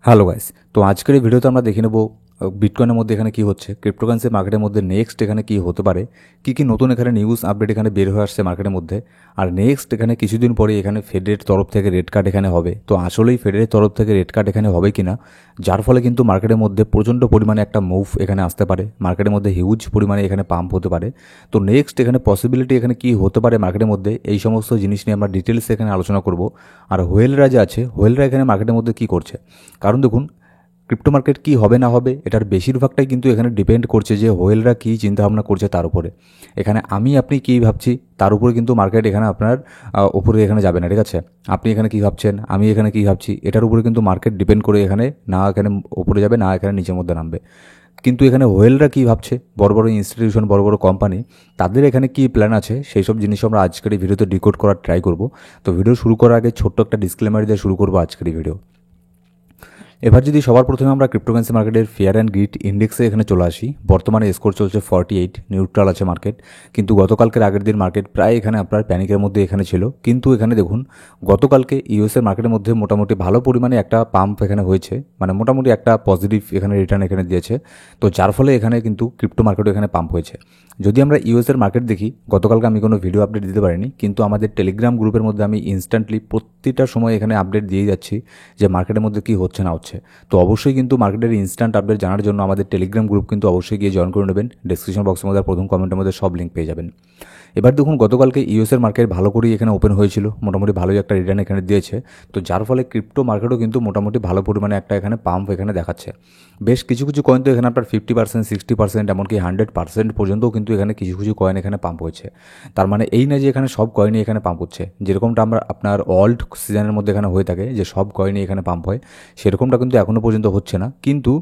Hello guys, তো আজকের এই ভিডিওতে আমরা দেখে নেব বিটকয়েনের মধ্যে এখানে কি হচ্ছে, ক্রিপ্টোকারেন্সি মার্কেটের মধ্যে নেক্সট এখানে কি হতে পারে, কি নতুন এখানে নিউজ আপডেট এখানে বের হয়ে আসছে মার্কেটের মধ্যে। আর নেক্সট এখানে কিছুদিন পরে এখানে ফেডের তরফ থেকে রেড কার্ড এখানে হবে। তো আসলেই ফেডের তরফ থেকে রেড কার্ড এখানে হবে কিনা, যার ফলে কিন্তু মার্কেটের মধ্যে প্রচণ্ড পরিমাণে একটা মুভ এখানে আসতে পারে, মার্কেটের মধ্যে হিউজ পরিমাণে এখানে পাম্প হতে পারে। তো নেক্সট এখানে পসিবিলিটি এখানে কি হতে পারে মার্কেটের মধ্যে, এই সমস্ত জিনিস নিয়ে আমরা ডিটেলস এখানে আলোচনা করব। আর হোয়েলরা যে আছে, হোয়েলরা এখানে মার্কেটের মধ্যে কি করছে, কারণ দেখুন ক্রিপ্টো মার্কেট কী হবে না হবে এটার বেশিরভাগটাই কিন্তু এখানে ডিপেন্ড করছে যে হোয়েলরা কী চিন্তাভাবনা করছে তার উপরে। এখানে আপনি কী ভাবছি তার উপরে কিন্তু মার্কেট এখানে আপনার উপরে এখানে যাবে না, ঠিক আছে। আপনি এখানে কী ভাবছেন, আমি এখানে কী ভাবছি, এটার উপরে কিন্তু মার্কেট ডিপেন্ড করে এখানে না এখানে উপরে যাবে না এখানে নিচের মধ্যে নামবে। কিন্তু এখানে হোয়েলরা কী ভাবছে, বড় বড় ইনস্টিটিউশন, বড় বড় কোম্পানি, তাদের এখানে কী প্ল্যান আছে, সেই সব জিনিস আমরা আজকের এই ভিডিওতে ডিকোড করার ট্রাই করব। তো ভিডিও শুরু করার আগে ছোট্ট একটা ডিসক্লেমার দিয়ে শুরু করবো আজকের এই ভিডিও। এবার যদি সবার প্রথমে আমরা ক্রিপ্টোকারেন্সি মার্কেটের ফিয়ার অ্যান্ড গ্রিড ইন্ডেক্সে এখানে চলে আসি, বর্তমানে স্কোর চলছে 48, নিউট্রাল আছে মার্কেট। কিন্তু গতকালকের আগের দিন মার্কেট প্রায় এখানে আপনার প্যানিকের মধ্যে এখানে ছিল। কিন্তু এখানে দেখুন গতকালকে ইউএসের মার্কেটের মধ্যে মোটামুটি ভালো পরিমাণে একটা পাম্প এখানে হয়েছে, মানে মোটামুটি একটা পজিটিভ এখানে রিটার্ন এখানে দিয়েছে। তো যার ফলে এখানে কিন্তু ক্রিপ্টো মার্কেটও এখানে পাম্প হয়েছে। যদি আমরা ইউএসের মার্কেট দেখি, গতকালকে আমি কোনো ভিডিও আপডেট দিতে পারিনি, কিন্তু আমাদের টেলিগ্রাম গ্রুপের মধ্যে আমি ইনস্ট্যান্টলি প্রতিটা সময় এখানে আপডেট দিয়ে যাচ্ছি যে মার্কেটের মধ্যে কী হচ্ছে না হচ্ছে। তো অবশ্যই কিন্তু মার্কেটের ইনস্ট্যান্ট আপডেট জানার জন্য আমাদের টেলিগ্রাম গ্রুপ কিন্তু অবশ্যই গিয়ে জয়েন করে নেবেন। ডেসক্রিপশন বক্সের মধ্যে প্রথম কমেন্টের মধ্যে সব লিঙ্ক পেয়ে যাবেন। এবার দেখুন গতকালকে ইউএসের মার্কেট ভালো করেই এখানে ওপেন হয়েছিল, মোটামুটি ভালোই একটা রিটার্ন এখানে দিয়েছে। তো যার ফলে ক্রিপ্টো মার্কেটও কিন্তু মোটামুটি ভালো পরিমাণে একটা এখানে পাম্প এখানে দেখাচ্ছে। বেশ কিছু কিছু কয়েন তো এখানে আপনার 50%, 60%, এমনকি 100% পর্যন্তও কিন্তু এখানে কিছু কিছু কয়েন এখানে পাম্প হয়েছে। তার মানে এই না যে এখানে সব কয়েনই এখানে পাম্প হচ্ছে, যেরকমটা আমরা আপনার অল্ট সিজনের মধ্যে এখানে হয়ে থাকে যে সব কয়েনই এখানে পাম্প হয়, সেরকমটা কিন্তু এখনও পর্যন্ত হচ্ছে না। কিন্তু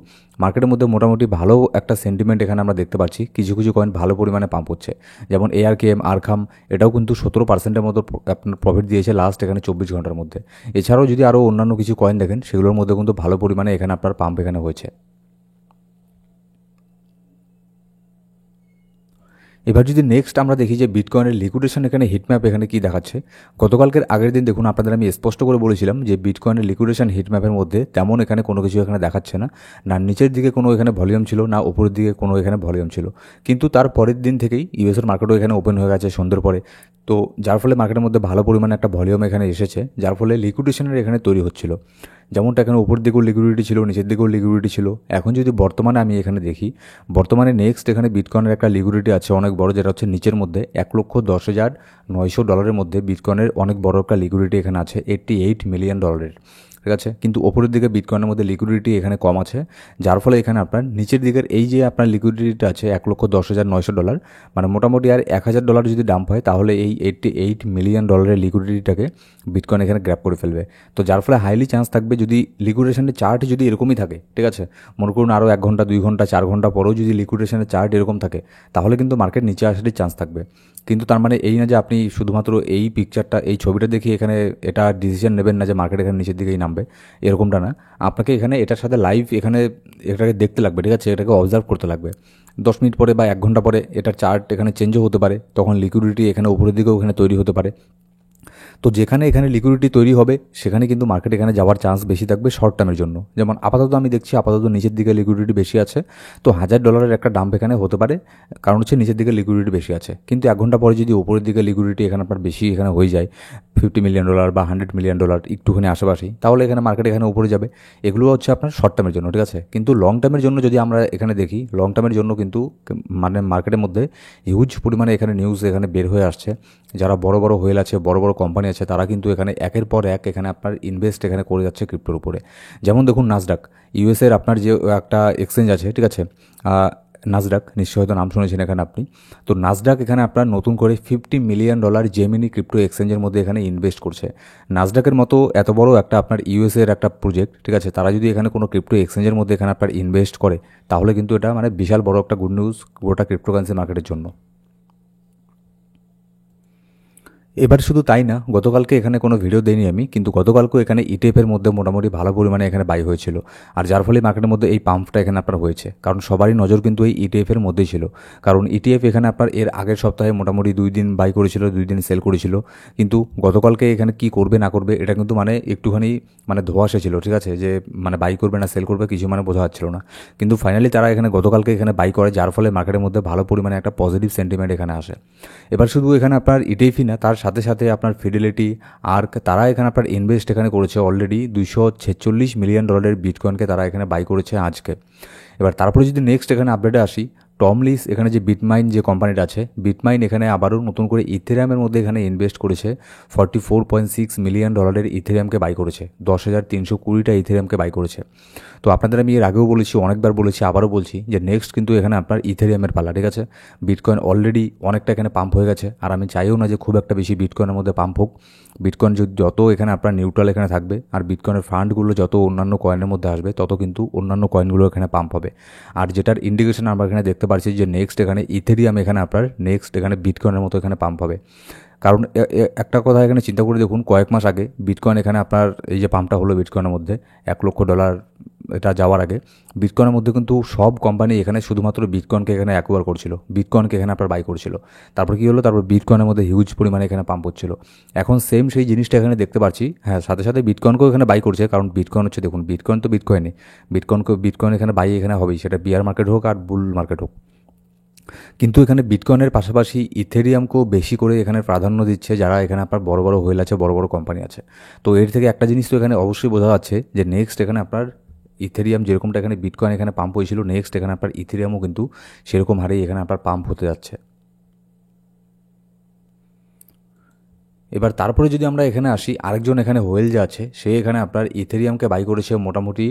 মার্কেটের মধ্যে মোটামুটি ভালো একটা সেন্টিমেন্ট এখানে আমরা দেখতে পাচ্ছি, কিছু কিছু কয়েন ভালো পরিমাণে পাম্প হচ্ছে। যেমন ARKM, আরখাম, এটাও কিন্তু 17%-এর মতো আপনার প্রফিট দিয়েছে লাস্ট এখানে 24 ঘন্টার মধ্যে। এছাড়াও যদি আরও অন্যান্য কিছু কয়েন দেখেন, সেগুলোর মধ্যে কিন্তু ভালো পরিমাণে এখানে আপনার পাম্প এখানে হয়েছে। এবার যদি নেক্সট আমরা দেখি যে বিটকয়েনের লিকুইডেশন এখানে হিটম্যাপ এখানে কি দেখাচ্ছে। গতকালকের আগের দিন দেখুন আপনাদের আমি স্পষ্ট করে বলেছিলাম যে বিটকয়েনের লিকুইডেশন হিটম্যাপের মধ্যে তেমন এখানে কোনো কিছু এখানে দেখাচ্ছে না, না নিচের দিকে কোনো এখানে ভলিউম ছিল, না উপরের দিকে কোনো এখানে ভলিউম ছিল। কিন্তু তার পরের দিন থেকেই ইউএসের মার্কেটও এখানে ওপেন হয়ে গেছে সন্ধ্যের পরে। তো যার ফলে মার্কেটের মধ্যে ভালো পরিমাণে একটা ভলিউম এখানে এসেছে, যার ফলে লিকুইডেশনের এখানে তৈরি হচ্ছিল। যেমনটা এখানে উপর দিকেও লিকুইডিটি ছিল, নিচের দিকেও লিকুইডিটি ছিল। এখন যদি বর্তমানে আমি এখানে দেখি, বর্তমানে নেক্সট এখানে বিটকয়েনের একটা লিকুইডিটি আছে অনেক বড়, যেটা হচ্ছে নিচের মধ্যে $1,10,900 মধ্যে বিটকয়েনের অনেক বড় একটা লিকুইডিটি এখানে আছে, $88 মিলিয়ন। ঠিক আছে, কিন্তু ওপরের দিকে বিটকয়েনের মধ্যে লিকুইডিটি এখানে কম আছে, যার ফলে এখানে আপনার নিচের দিকের এই যে আপনার লিকুইডিটিটা আছে $1,10,900, মানে মোটামুটি আর $1,000 যদি ডাম্প হয় তাহলে এই $88 মিলিয়ন লিকুইডিটিটাকে বিটকয়েন এখানে গ্র্যাব করে ফেলবে। তো যার ফলে হাইলি চান্স থাকবে, যদি লিকুইডেশনের চার্ট যদি এরকমই থাকে, ঠিক আছে, মনে করুন আরও 1 ঘন্টা, 2 ঘন্টা, 4 ঘন্টা পরেও যদি লিকুইডেশনের চার্ট এরকম থাকে, তাহলে কিন্তু মার্কেট নিচে আসারই চান্স থাকবে। কিন্তু তার মানে এই না যে আপনি শুধুমাত্র এই পিকচারটা, এই ছবিটা দেখে এখানে এটা ডিসিশন নেবেন না যে মার্কেট এখানে নিচের দিকেই নামবে, এরকমটা না। আপনাকে এখানে এটার সাথে লাইভ এখানে এটাকে দেখতে লাগবে, ঠিক আছে, এটাকে অবজার্ভ করতে লাগবে। 10 মিনিট পরে বা 1 ঘন্টা পরে এটার চার্ট এখানে চেঞ্জও হতে পারে, তখন লিকুইডিটি এখানে উপরের দিকেও এখানে তৈরি হতে পারে। তো যেখানে এখানে লিকুইডিটি তৈরি হবে সেখানে কিন্তু মার্কেট এখানে যাওয়ার চান্স বেশি থাকবে শর্ট টার্মের জন্য। যেমন আপাতত আমি দেখছি আপাতত নিচের দিকে লিকুইডিটি বেশি আছে, তো $1,000 একটা ডাম্প এখানে হতে পারে, কারণ হচ্ছে নিচের দিকে লিকুইডিটি বেশি আছে। কিন্তু 1 ঘন্টা পরে যদি উপরের দিকে লিকুইডিটি এখানে আপনার বেশি এখানে হয়ে যায়, $50 মিলিয়ন বা $100 মিলিয়ন একটুখানি আশেপাশেই, তাহলে এখানে মার্কেট এখানে উপরে যাবে। এগুলো হচ্ছে আপনার শর্ট টার্মের জন্য, ঠিক আছে। কিন্তু লং টার্মের জন্য যদি আমরা এখানে দেখি, লং টার্মের জন্য কিন্তু মানে মার্কেটের মধ্যে হিউজ পরিমাণে এখানে নিউজ এখানে বের হয়ে আসছে। যারা বড় বড় হোয়েল আছে, বড় বড় কোম্পানি আছে, তারা কিন্তু এখানে একের পর এক এখানে আপনার ইনভেস্ট এখানে করে যাচ্ছে ক্রিপ্টোর উপরে। যেমন দেখুন নাসডাক, ইউএসের আপনার যে একটা এক্সচেঞ্জ আছে, ঠিক আছে, নাসডাক, নিশ্চয় হয়তো নাম শুনেছেন এখানে আপনি। তো নাসডাক এখানে আপনার নতুন করে $50 মিলিয়ন জেমিনি ক্রিপ্টো এক্সচেঞ্জের মধ্যে এখানে ইনভেস্ট করছে। নাসডাকের মতো এত বড় একটা আপনার ইউএসের একটা প্রজেক্ট, ঠিক আছে, তারা যদি এখানে কোনো ক্রিপ্টো এক্সচেঞ্জের মধ্যে এখানে আপনার ইনভেস্ট করে, তাহলে কিন্তু এটা মানে বিশাল বড় একটা গুড নিউজ গোটা ক্রিপ্টোকারেন্সি মার্কেটের জন্য। এবার শুধু তাই না, গতকালকে এখানে কোনো ভিডিও দেইনি আমি, কিন্তু গতকালকেও এখানে ইটিএফের মধ্যে মোটামুটি ভালো পরিমাণে এখানে বাই হয়েছিল, আর যার ফলে মার্কেটের মধ্যে এই পাম্পটা এখানে আপনার হয়েছে। কারণ সবারই নজর কিন্তু এই ইটিএফের মধ্যেই ছিল, কারণ ইটিএফ এখানে আপনার এর আগের সপ্তাহে মোটামুটি 2 দিন বাই করেছিল, 2 দিন সেল করেছিল, কিন্তু গতকালকে এখানে কি করবে না করবে এটা কিন্তু মানে একটুখানি মানে ধোঁয়াশা ছিল, ঠিক আছে, যে মানে বাই করবে না সেল করবে কিছু মানে বোঝা যাচ্ছিল না। কিন্তু ফাইনালি তারা এখানে গতকালকে এখানে বাই করে, যার ফলে মার্কেটের মধ্যে ভালো পরিমাণে একটা পজিটিভ সেন্টিমেন্ট এখানে আসে। এবার শুধু এখানে আপনার ইটিএফই না, তার সাথে সাথে আপনার ফিডেলিটি আর তারা এখানে আপনার ইনভেস্ট এখানে করেছে অলরেডি $246 মিলিয়ন বিটকয়েনকে তারা এখানে বাই করেছে আজকে। এবার তারপরে যদি নেক্সট এখানে আপডেটে আসি, টমলিস এখানে যে বিটমাইন যে কোম্পানিটা আছে, বিটমাইন এখানে আবারও নতুন করে ইথেরিয়ামের মধ্যে এখানে ইনভেস্ট করেছে, $44.6 মিলিয়ন ইথেরিয়ামকে বাই করেছে, 10,320টা ইথেরিয়ামকে বাই করেছে। তো আপনাদের আমি এর আগেও বলেছি, অনেকবার বলেছি, আবারও বলছি যে নেক্সট কিন্তু এখানে আপনার ইথেরিয়ামের পালা, ঠিক আছে। বিটকয়েন অলরেডি অনেকটা এখানে পাম্প হয়ে গেছে, আর আমি চাইও না যে খুব একটা বেশি বিটকয়েনের মধ্যে পাম্প হোক। বিটকয়েন যত এখানে আপনার নিউট্রাল এখানে থাকবে, আর বিটকয়েনের ফান্ডগুলো যত অন্যান্য কয়েনের মধ্যে আসবে, তত কিন্তু অন্যান্য কয়েনগুলো এখানে পাম্প হবে। আর যেটার ইন্ডিকেশন আমরা এখানে দেখতে পাচ্ছি যে নেক্সট এখানে ইথেরিয়াম এখানে আপনার নেক্সট এখানে বিটকয়েনের মতো এখানে পাম্প হবে। কারণ একটা কথা এখানে চিন্তা করে দেখুন, কয়েক মাস আগে বিটকয়েন এখানে আপনার এই যে পাম্পটা হলো বিটকয়েনের মধ্যে $1,00,000 এটা যাওয়ার আগে, বিটকয়েনের মধ্যে কিন্তু সব কোম্পানি এখানে শুধুমাত্র বিটকয়েনকে এখানে অ্যাকোয়ার করছিল, বিটকয়েনকে এখানে আপনার বাই করছিল। তারপর কী হলো, তারপর বিটকয়েনের মধ্যে হিউজ পরিমাণে এখানে পাম্প হচ্ছিল। এখন সেম সেই জিনিসটা এখানে দেখতে পাচ্ছি, হ্যাঁ, সাথে সাথে বিটকয়েনকেও এখানে বাই করছে, কারণ বিটকয়েন হচ্ছে, দেখুন বিটকয়েন তো বিটকয়েনই, বিটকয়েন এখানে বাই এখানে হবেই, সেটা বিয়ার মার্কেট হোক আর বুল মার্কেট হোক। কিন্তু এখানে বিটকয়েনের পাশাপাশি ইথেরিয়ামকেও বেশি করে এখানে প্রাধান্য দিচ্ছে যারা এখানে আপনার বড় বড় হোয়েল আছে, বড় বড় কোম্পানি আছে। তো এর থেকে একটা জিনিস তো এখানে অবশ্যই বোঝা যাচ্ছে যে নেক্সট এখানে আপনার ইথেরিয়াম যেরকমটা এখানে বিটকয়েন এখানে পাম্প হয়েছিল, নেক্সট এখানে আপনার ইথেরিয়ামও কিন্তু সেরকম হারেই এখানে আপনার পাম্প হতে যাচ্ছে। এবার তারপরে যদি আমরা এখানে আসি, আরেকজন এখানে হোয়েল যে আছে, সে এখানে আপনার ইথেরিয়ামকে বাই করেছে মোটামুটি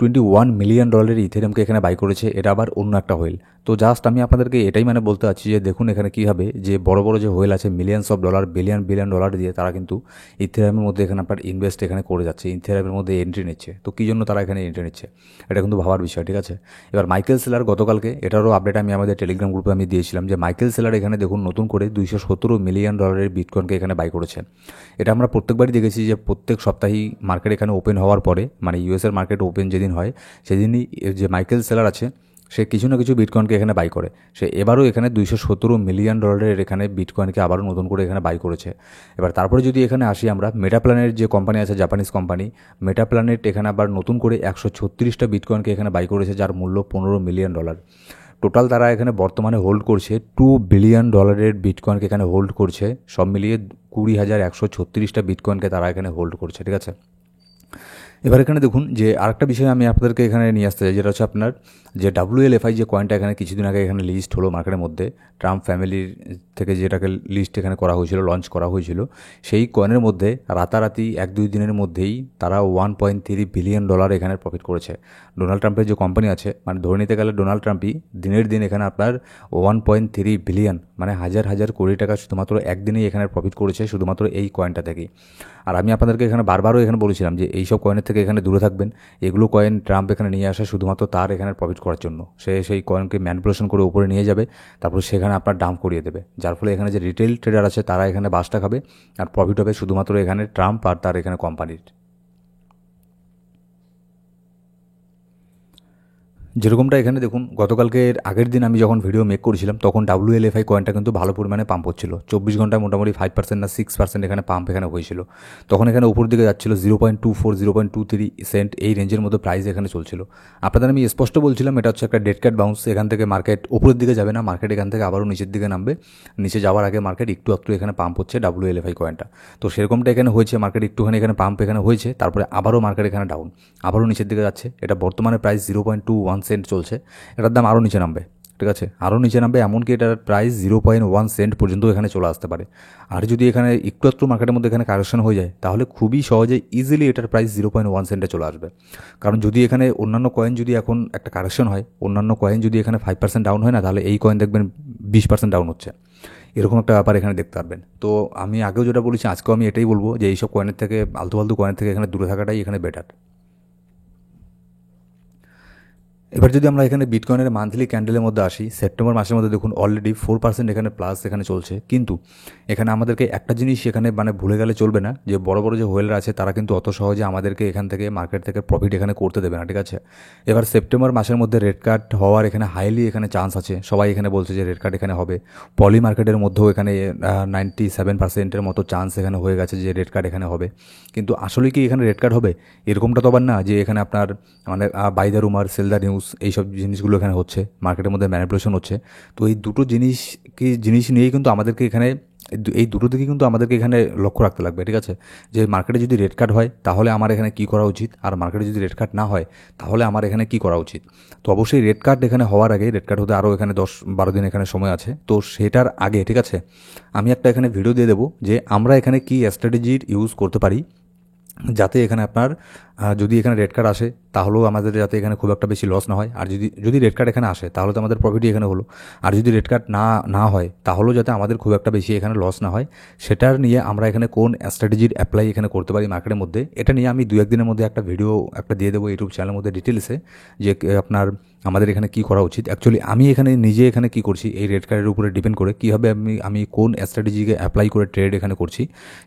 $21 মিলিয়ন ইথেরিয়ামকে এখানে বাই করেছে, এটা আবার অন্য একটা হোয়েল। তো জাস্ট আমি আপনাদেরকে এটাই মানে বলতে চাচ্ছি যে দেখুন এখানে কী হবে, যে বড় বড় যে হোয়েল আছে millions of dollar, billion billion dollar দিয়ে তারা কিন্তু ইথেরিয়ামের মধ্যে এখানে আপনার ইনভেস্ট এখানে করে যাচ্ছে, ইথেরিয়ামের মধ্যে এন্ট্রি নিচ্ছে। তো কী জন্য তারা এখানে এন্ট্রি নিচ্ছে, এটা কিন্তু ভাবার বিষয়, ঠিক আছে। এবার মাইকেল সেলার গতকালকে, এটারও আপডেট আমি আমাদের টেলিগ্রাম গ্রুপে আমি দিয়েছিলাম, যে মাইকেল সেলার এখানে দেখুন নতুন করে $217 মিলিয়ন বিটকয়েনকে এখানে বাই করেছে। এটা আমরা প্রত্যেকবারই দেখেছি যে প্রত্যেক সপ্তাহেই মার্কেট এখানে ওপেন হওয়ার পরে, মানে ইউএসের মার্কেট ওপেন যেদিন হয় সেদিনই যে মাইকেল সেলার আছে সে কিছু না কিছু বিটকয়েনকে এখানে বাই করে। সে এবারও এখানে $217 মিলিয়ন এখানে বিটকয়েনকে আবারও নতুন করে এখানে বাই করেছে। এবার তারপরে যদি এখানে আসি আমরা, মেটাপ্ল্যানেট যে কোম্পানি আছে, জাপানিজ কোম্পানি মেটাপ্ল্যানেট, এখানে আবার নতুন করে 136টা বিটকয়েনকে এখানে বাই করেছে, যার মূল্য $15 মিলিয়ন। টোটাল তারা এখানে বর্তমানে হোল্ড করছে $2 বিলিয়ন বিটকয়েনকে এখানে হোল্ড করছে, সব মিলিয়ে 20,136টা বিটকয়েনকে তারা এখানে হোল্ড করছে, ঠিক আছে। এবার এখানে দেখুন যে আরেকটা বিষয় আমি আপনাদেরকে এখানে নিয়ে আসতে চাই, যেটা হচ্ছে আপনার যে WLFI যে কয়েনটা এখানে কিছুদিন আগে এখানে লিস্ট হলো মার্কেটের মধ্যে, ট্রাম্প ফ্যামিলির থেকে যেটাকে লিস্ট এখানে করা হয়েছিল, লঞ্চ করা হয়েছিল, সেই কয়েনের মধ্যে রাতারাতি 1-2 দিনের মধ্যেই তারা $1.3 বিলিয়ন এখানে প্রফিট করেছে। ডোনাল্ড ট্রাম্পের যে কোম্পানি আছে, মানে ধরে নিতে গেলে ডোনাল্ড ট্রাম্পই দিনের দিন এখানে আপনার 1.3 বিলিয়ন, মানে হাজার হাজার কোটি টাকা শুধুমাত্র একদিনেই এখানে প্রফিট করেছে, শুধুমাত্র এই কয়েনটা থেকেই। আর আমি আপনাদেরকে এখানে বারবারও এখানে বলেছিলাম যে এইসব কয়েনের থেকে এখানে দূরে থাকবেন, এগুলো কয়েন ট্রাম্প এখানে নিয়ে আসে শুধুমাত্র তার এখানে প্রফিট করার জন্য। সে সেই কয়েনকে ম্যানিপুলেশন করে উপরে নিয়ে যাবে, তারপর সেখানে আপনার ডাম্প করিয়ে দেবে, যার ফলে এখানে যে রিটেল ট্রেডার আছে তারা এখানে বাসটা খাবে, আর প্রফিট হবে শুধুমাত্র এখানে ট্রাম্প আর তার এখানে কোম্পানির। যেরকমটা এখানে দেখুন, গতকালকের আগের দিন আমি যখন ভিডিও মেক করেছিলাম তখন WLFI কয়েনটা কিন্তু ভালো পরিমাণে পাম্প হচ্ছিল, 24 ঘন্টায় মোটামুটি 5% না 6% এখানে পাম্প এখানে হয়েছিল। তখন এখানে উপর দিকে যাচ্ছিল 0.24 0.23 সেন্ট, এই রেঞ্জের মধ্যে প্রাইস এখানে চলছিল। আপনাদের আমি স্পষ্ট বলছিলাম এটা হচ্ছে একটা ডেড ক্যাট বাউন্স, এখান থেকে মার্কেট উপরের দিকে যাবে না, মার্কেট এখান থেকে আবারও নিচের দিকে নামবে, নিচে যাওয়ার আগে মার্কেট একটু এখানে পাম্প হচ্ছে WLFI কয়েনটা। তো সেরকমটা এখানে হয়েছে, মার্কেট একটুখানি এখানে পাম্প এখানে হয়েছে, তারপরে আবারও মার্কেট এখানে ডাউন, আবারও নিচের দিকে যাচ্ছে। এটা বর্তমানে প্রাইস 0.21 সেন্ট চলছে, এটার দাম আরও নিচে নামবে, ঠিক আছে, আরও নিচে নামবে, এমনকি এটার প্রাইস 0.1 সেন্ট পর্যন্ত এখানে চলে আসতে পারে। আর যদি এখানে একটু মার্কেটের মধ্যে এখানে কারেকশন হয়ে যায়, তাহলে খুবই সহজে ইজিলি এটার প্রাইস 0.1 সেন্টে চলে আসবে। কারণ যদি এখানে অন্যান্য কয়েন যদি এখন একটা কারেকশন হয়, অন্যান্য কয়েন যদি এখানে 5% ডাউন হয় না, তাহলে এই কয়েন দেখবেন 20% ডাউন হচ্ছে, এরকম একটা ব্যাপার এখানে দেখতে পারবেন। তো আমি আগেও যেটা বলেছি, আজকেও আমি এটাই বলবো যে এইসব কয়েনের থেকে, আলতু ফালতু কয়েনের থেকে এখানে দূরে থাকাটাই এখানে বেটার। এবার যদি আমরা এখানে বিটকয়েনের মান্থলি ক্যান্ডেলের মধ্যে আসি, সেপ্টেম্বর মাসের মধ্যে দেখুন অলরেডি 4% এখানে প্লাস এখানে চলছে। কিন্তু এখানে আমাদেরকে একটা জিনিস এখানে মানে ভুলে গেলে চলবে না, যে বড় বড় যে হোয়েলার আছে তারা কিন্তু অত সহজে আমাদেরকে এখান থেকে মার্কেট থেকে প্রফিট এখানে করতে দেবে না, ঠিক আছে। এবার সেপ্টেম্বর মাসের মধ্যে রেড কার্ড হওয়ার এখানে হাইলি এখানে চান্স আছে, সবাই এখানে বলছে যে রেড কার্ড এখানে হবে। পলি মার্কেটের মধ্যেও এখানে 97%-এর মতো চান্স এখানে হয়ে গেছে যে রেড কার্ড এখানে হবে। কিন্তু আসলে কি এখানে রেড কার্ড হবে এরকমটা তো আবার না, যে এখানে আপনার মানে buy the rumour sell the news এইসব জিনিসগুলো এখানে হচ্ছে, মার্কেটের মধ্যে ম্যানিপুলেশন হচ্ছে। তো এই দুটো জিনিস নিয়েই কিন্তু আমাদেরকে এখানে এই দুটো দিকে কিন্তু আমাদেরকে এখানে লক্ষ্য রাখতে লাগবে, ঠিক আছে। যে মার্কেটে যদি রেড কার্ড হয় তাহলে আমার এখানে কী করা উচিত, আর মার্কেটে যদি রেড কার্ড না হয় তাহলে আমার এখানে কী করা উচিত। তো অবশ্যই রেড কার্ড এখানে হওয়ার আগে, রেড কার্ড হতে আরও এখানে 10-12 দিন এখানে সময় আছে, তো সেটার আগে ঠিক আছে আমি একটা এখানে ভিডিও দিয়ে দেবো যে আমরা এখানে কী স্ট্র্যাটেজির ইউজ করতে পারি, যাতে এখানে আপনার যদি এখানে রেড কার্ড আসে তাহলেও আমাদের যাতে এখানে খুব একটা বেশি লস না হয়, আর যদি রেড কার্ড এখানে আসে তাহলে তো আমাদের প্রফিটই এখানে হলো। আর যদি রেড কার্ড না হয় তাহলেও যাতে আমাদের খুব একটা বেশি এখানে লস না হয়, সেটার নিয়ে আমরা এখানে কোন স্ট্র্যাটেজির অ্যাপ্লাই এখানে করতে পারি মার্কেটের মধ্যে, এটা নিয়ে আমি 2-1 দিনের মধ্যে একটা ভিডিও দিয়ে দেবো ইউটিউব চ্যানেলের মধ্যে ডিটেলসে, যে আপনার আমাদের এখানে কী করা উচিত। অ্যাকচুয়ালি আমি এখানে নিজে এখানে কী করছি এই রেড কার্ডের উপরে ডিপেন্ড করে কীভাবে আমি কোন স্ট্র্যাটেজিকে অ্যাপ্লাই করে ট্রেড এখানে করছি,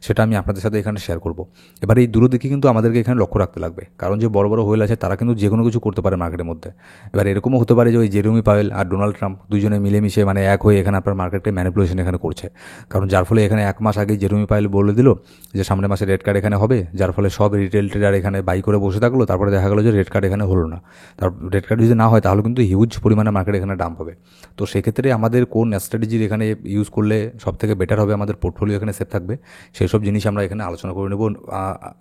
সেটা আমি আপনাদের সাথে এখানে শেয়ার করব। এবার এই দুটো দিকে কিন্তু আমাদেরকে এখানে লক্ষ্য রাখতে লাগবে, কারণ যে বড় বড় হোয়েল আছে তারা কিন্তু যে কোনো কিছু করতে পারে মার্কেটের মধ্যে। এবার এরকমও হতে পারে যে ওই জেরেমি পাওয়েল আর ডোনাল্ড ট্রাম্প দুজনে মিলেমিশে মানে এক হয়ে এখানে আপনার মার্কেটে ম্যানিপুলেশন এখানে করছে, কারণ যার ফলে এখানে 1 মাস আগেই জেরেমি পাওয়েল বলে দিল যে সামনের মাসে রেড কার্ড এখানে হবে, যার ফলে সব রিটেল ট্রেডার এখানে বাই করে বসে থাকলো, তারপরে দেখা গেলো যে রেড কার্ড এখানে হলো না। তারপর রেড কার্ড যদি না হয় তাহলে কিন্তু হিউজ পরিমাণে মার্কেট এখানে ডাম্প হবে। তো সেক্ষেত্রে আমাদের কোন স্ট্র্যাটেজির এখানে ইউজ করলে সব থেকে বেটার হবে, আমাদের পোর্টফোলিও এখানে সেফ থাকবে, সেই সব জিনিস আমরা এখানে আলোচনা করে নেব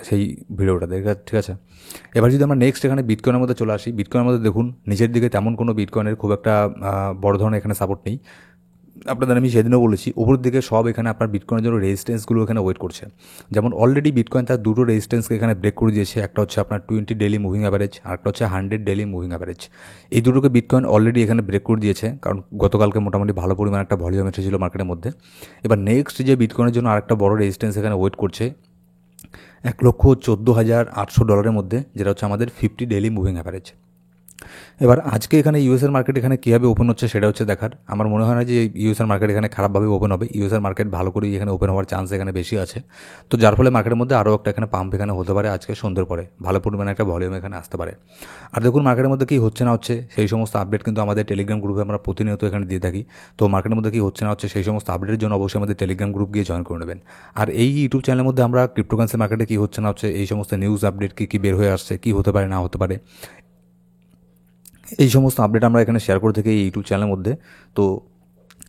সেই ভিডিওটা দেখে, ঠিক আছে। এবার যদি আমরা নেক্সট এখানে বিটকয়েনের মধ্যে চলে আসি, বিটকয়েনের মধ্যে দেখুন নিচের দিকে তেমন কোনো বিটকয়েনের খুব একটা বড় ধরনের এখানে সাপোর্ট নেই। আপনাদের আমি সেদিনও বলেছি উপর দিকে সব এখানে আপনার বিটকয়েনের জন্য রেজিস্ট্যান্সগুলো এখানে ওয়েট করছে। যেমন অলরেডি বিটকয়েন তার দুটো রেজিস্ট্যান্সকে এখানে ব্রেক করে দিয়েছে, একটা হচ্ছে আপনার 20 ডেইলি মুভিং অ্যাভারেজ, আর একটা হচ্ছে 100 ডেইলি মুভিং অ্যাভারেজ। এই দুটোকে বিটকয়েন অলরেডি এখানে ব্রেক করে দিয়েছে, কারণ গতকালকে মোটামুটি ভালো পরিমাণ একটা ভলিউম এসেছিল মার্কেটের মধ্যে। এবার নেক্সট যে বিটকয়েনের জন্য আরেকটা বড় রেজিস্ট্যান্স এখানে ওয়েট করছে $1,14,800 মধ্যে, যেটা হচ্ছে আমাদের 50 ডেইলি মুভিং অ্যাভারেজ। এবার আজকে এখানে ইউএসএর মার্কেট এখানে কীভাবে ওপেন হচ্ছে সেটা হচ্ছে দেখার। আমার মনে হয় না যে ইউএসএর মার্কেট এখানে খারাপভাবে ওপেন হবে, ইউএসএর মার্কেট ভালো করেই এখানে ওপেন হওয়ার চান্স এখানে বেশি আছে। তো যার ফলে মার্কেটের মধ্যে আরও একটা এখানে পাম্প এখানে হতে পারে আজকে সন্ধ্যের পরে, ভালো পরিমাণে একটা ভলিউম এখানে আসতে পারে। আর দেখুন মার্কেটের মধ্যে কী হচ্ছে না হচ্ছে সেই সমস্ত আপডেট কিন্তু আমাদের টেলিগ্রাম গ্রুপে আমরা প্রতিনিয়ত এখানে দিয়ে থাকি। তো মার্কেটের মধ্যে কী হচ্ছে না হচ্ছে সেই সমস্ত আপডেটের জন্য অবশ্যই আমাদের টেলিগ্রাম গ্রুপ গিয়ে জয়েন করে নেবেন। আর এই ইউটিউব চ্যানেলের মধ্যে আমরা ক্রিপ্টোকারেন্সি মার্কেটে কী হচ্ছে না হচ্ছে এই সমস্ত নিউজ আপডেট কী বের হয়ে আসছে, কী হতে পারে না হতে পারে, এই সমস্ত আপডেট আমরা এখানে শেয়ার করে থাকি এই ইউটিউব চ্যানেলের মধ্যে। তো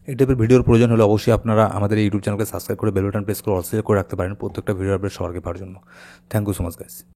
এই টাইপের ভিডিওর প্রয়োজন হলে অবশ্যই আপনারা আমাদের এই ইউটিউব চ্যানেলকে সাবস্ক্রাইব করে বেল বাটন প্রেস করে অল সিলেক্ট করে রাখতে পারেন প্রত্যেকটা ভিডিও আপডেট সবার আগে পাওয়ার জন্য। Thank you so much guys.